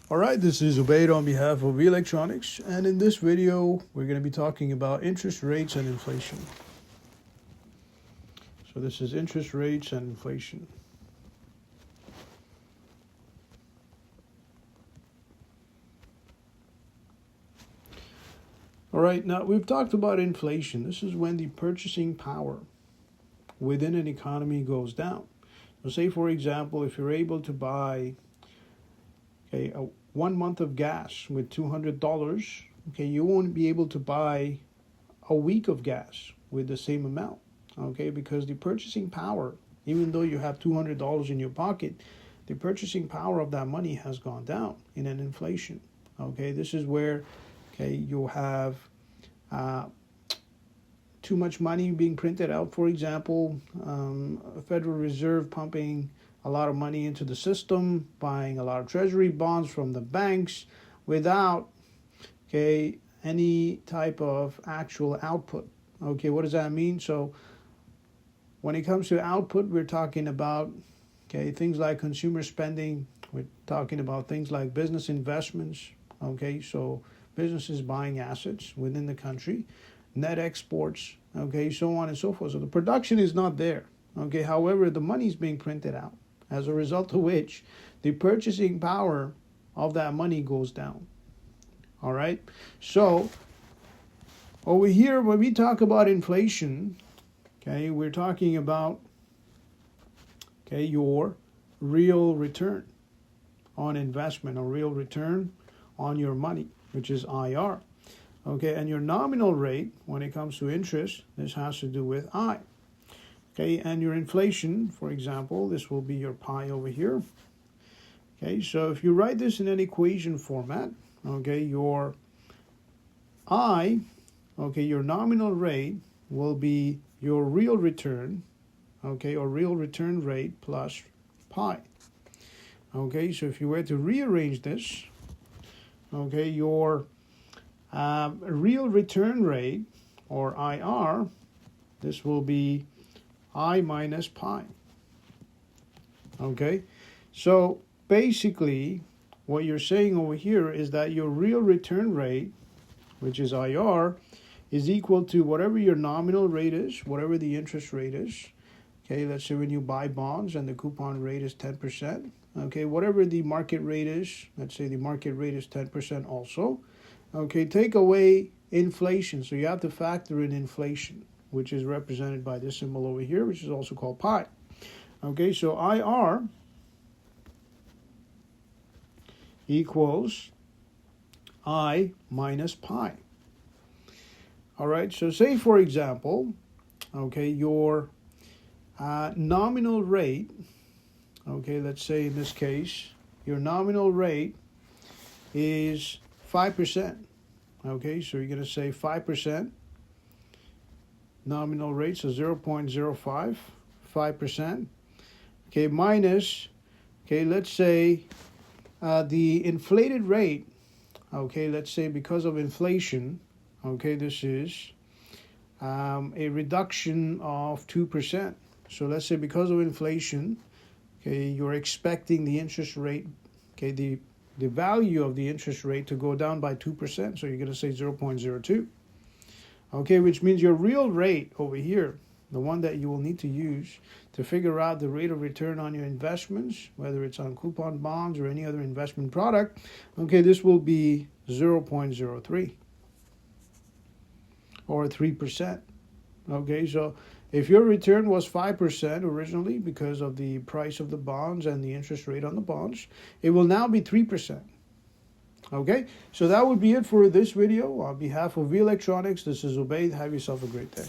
Alright, this is Ubaid on behalf of Electronics, and in this video we're going to be talking about interest rates and inflation. So this is interest rates and inflation. Alright, now we've talked about inflation. This is when the purchasing power within an economy goes down. So say for example, if you're able to buy a 1 month of gas with $200, you won't be able to buy a week of gas with the same amount, because the purchasing power, even though you have $200 in your pocket, the purchasing power of that money has gone down in an inflation. This is where you'll have too much money being printed out. For example, a Federal Reserve pumping a lot of money into the system, buying a lot of treasury bonds from the banks without any type of actual output. What does that mean? So when it comes to output, we're talking about things like consumer spending. We're talking about things like business investments. So businesses buying assets within the country, net exports, so on and so forth. So the production is not there. However, the money is being printed out, as a result of which the purchasing power of that money goes down. All right. So over here, when we talk about inflation, we're talking about your real return on investment, or real return on your money, which is IR. And your nominal rate when it comes to interest, this has to do with I. And your inflation, for example, this will be your pi over here. So if you write this in an equation format, your I, your nominal rate will be your real return, or real return rate plus pi. So if you were to rearrange this, your real return rate, or IR, this will be I minus pi. So basically what you're saying over here is that your real return rate, which is IR, is equal to whatever your nominal rate is, whatever the interest rate is. Let's say when you buy bonds and the coupon rate is 10%. Whatever the market rate is, let's say the market rate is 10% also. Take away inflation. So you have to factor in inflation, which is represented by this symbol over here, which is also called pi. So IR equals I minus pi. All right, so say for example, your nominal rate, let's say in this case, your nominal rate is 5%. So you're going to say 5%. Nominal rate, so 0.05, 5%. Minus, let's say the inflated rate, let's say because of inflation, this is a reduction of 2%. So let's say because of inflation, you're expecting the interest rate, the value of the interest rate to go down by 2%. So you're going to say 0.02. Which means your real rate over here, the one that you will need to use to figure out the rate of return on your investments, whether it's on coupon bonds or any other investment product, this will be 0.03 or 3%. So if your return was 5% originally because of the price of the bonds and the interest rate on the bonds, it will now be 3%. So that would be it for this video. On behalf of Electronics, this is Ubaid. Have yourself a great day.